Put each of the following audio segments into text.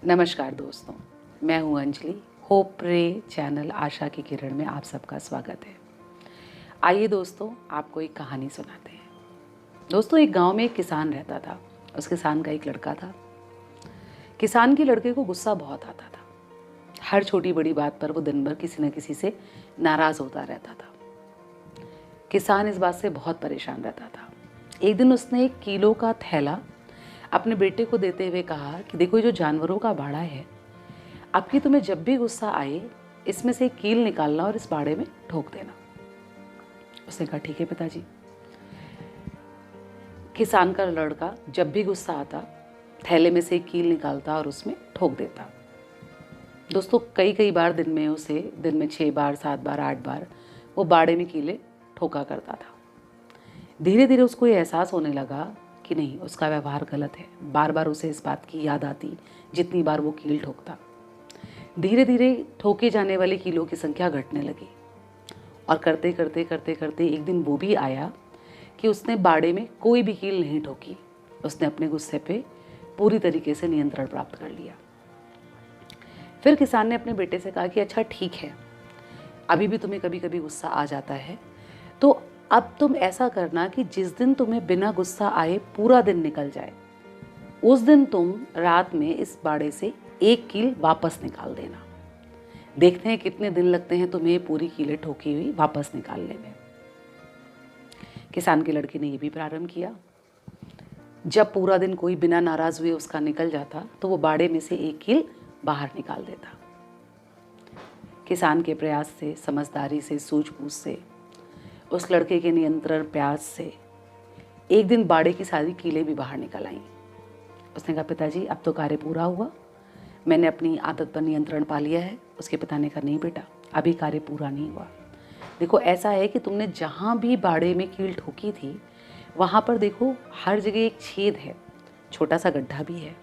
नमस्कार दोस्तों, मैं हूं अंजलि। होप रे चैनल आशा की किरण में आप सबका स्वागत है। आइए दोस्तों, आपको एक कहानी सुनाते हैं। दोस्तों, एक गांव में एक किसान रहता था। उस किसान का एक लड़का था। किसान के लड़के को गुस्सा बहुत आता था। हर छोटी बड़ी बात पर वो दिन भर किसी न किसी से नाराज होता रहता था। किसान इस बात से बहुत परेशान रहता था। एक दिन उसने 1 किलो का थैला अपने बेटे को देते हुए कहा कि देखो, ये जो जानवरों का बाड़ा है, अब की तुम्हें जब भी गुस्सा आए, इसमें से एक कील निकालना और इस बाड़े में ठोक देना। उसने कहा ठीक है पिताजी। किसान का लड़का जब भी गुस्सा आता, थैले में से एक कील निकालता और उसमें ठोक देता। दोस्तों, कई कई बार दिन में 6 बार, 7 बार, 8 बार वो बाड़े में कीले ठोका करता था। धीरे धीरे उसको ये एहसास होने लगा कि नहीं, उसका व्यवहार गलत है। बार बार उसे इस बात की याद आती जितनी बार वो कील ठोकता। धीरे धीरे ठोके जाने वाले कीलों की संख्या घटने लगी और करते करते करते करते एक दिन वो भी आया कि उसने बाड़े में कोई भी कील नहीं ठोकी। उसने अपने गुस्से पे पूरी तरीके से नियंत्रण प्राप्त कर लिया। फिर किसान ने अपने बेटे से कहा कि अच्छा ठीक है, अभी भी तुम्हें कभी कभी गुस्सा आ जाता है, तो अब तुम ऐसा करना कि जिस दिन तुम्हें बिना गुस्सा आए पूरा दिन निकल जाए, उस दिन तुम रात में इस बाड़े से 1 कील वापस निकाल देना। देखते हैं कितने दिन लगते हैं तुम्हें पूरी कीलें ठोकी हुई वापस निकालने में। किसान के लड़के ने यह भी प्रारंभ किया। जब पूरा दिन कोई बिना नाराज हुए उसका निकल जाता, तो वो बाड़े में से 1 कील बाहर निकाल देता। किसान के प्रयास से, समझदारी से, सूझबूझ से, उस लड़के के नियंत्रण प्रयास से एक दिन बाड़े की सारी कीलें भी बाहर निकल आईं। उसने कहा पिताजी, अब तो कार्य पूरा हुआ, मैंने अपनी आदत पर नियंत्रण पा लिया है। उसके पिता ने कहा नहीं बेटा, अभी कार्य पूरा नहीं हुआ। देखो, ऐसा है कि तुमने जहाँ भी बाड़े में कील ठोकी थी, वहाँ पर देखो हर जगह एक छेद है, छोटा सा गड्ढा भी है।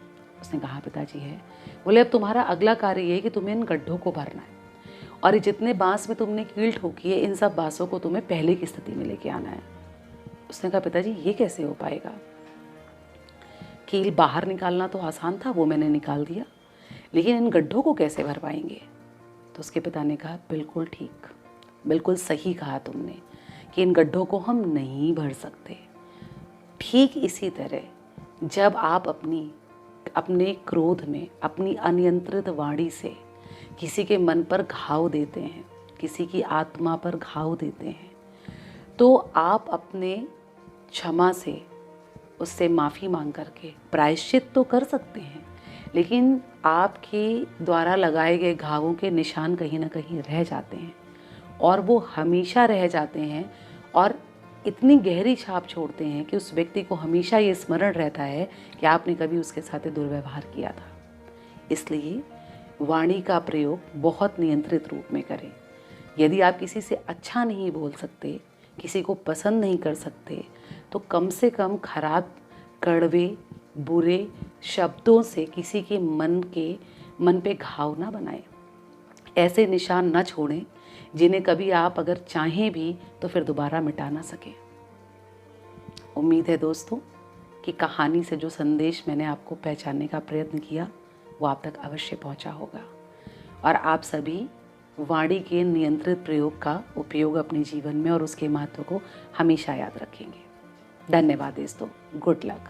उसने कहा पिताजी है। बोले अब तुम्हारा अगला कार्य ये है कि तुम्हें इन गड्ढों को भरना है और ये जितने बांस में तुमने कील ठोकी है, इन सब बांसों को तुम्हें पहले की स्थिति में लेके आना है। उसने कहा पिताजी ये कैसे हो पाएगा? कील बाहर निकालना तो आसान था, वो मैंने निकाल दिया, लेकिन इन गड्ढों को कैसे भर पाएंगे? तो उसके पिता ने कहा बिल्कुल ठीक, बिल्कुल सही कहा तुमने कि इन गड्ढों को हम नहीं भर सकते। ठीक इसी तरह जब आप अपने क्रोध में, अपनी अनियंत्रित वाणी से किसी के मन पर घाव देते हैं, किसी की आत्मा पर घाव देते हैं, तो आप अपने क्षमा से उससे माफ़ी मांग करके प्रायश्चित तो कर सकते हैं, लेकिन आपके द्वारा लगाए गए घावों के निशान कहीं ना कहीं रह जाते हैं और वो हमेशा रह जाते हैं और इतनी गहरी छाप छोड़ते हैं कि उस व्यक्ति को हमेशा ये स्मरण रहता है कि आपने कभी उसके साथ दुर्व्यवहार किया था। इसलिए वाणी का प्रयोग बहुत नियंत्रित रूप में करें। यदि आप किसी से अच्छा नहीं बोल सकते, किसी को पसंद नहीं कर सकते, तो कम से कम खराब, कड़वे, बुरे शब्दों से किसी के मन पे घाव ना बनाएं। ऐसे निशान न छोड़ें जिन्हें कभी आप अगर चाहें भी तो फिर दोबारा मिटा ना सकें। उम्मीद है दोस्तों कि कहानी से जो संदेश मैंने आपको पहचानने का प्रयत्न किया वो आप तक अवश्य पहुंचा होगा और आप सभी वाणी के नियंत्रित प्रयोग का उपयोग अपने जीवन में और उसके महत्व को हमेशा याद रखेंगे। धन्यवाद दोस्तों। Good luck.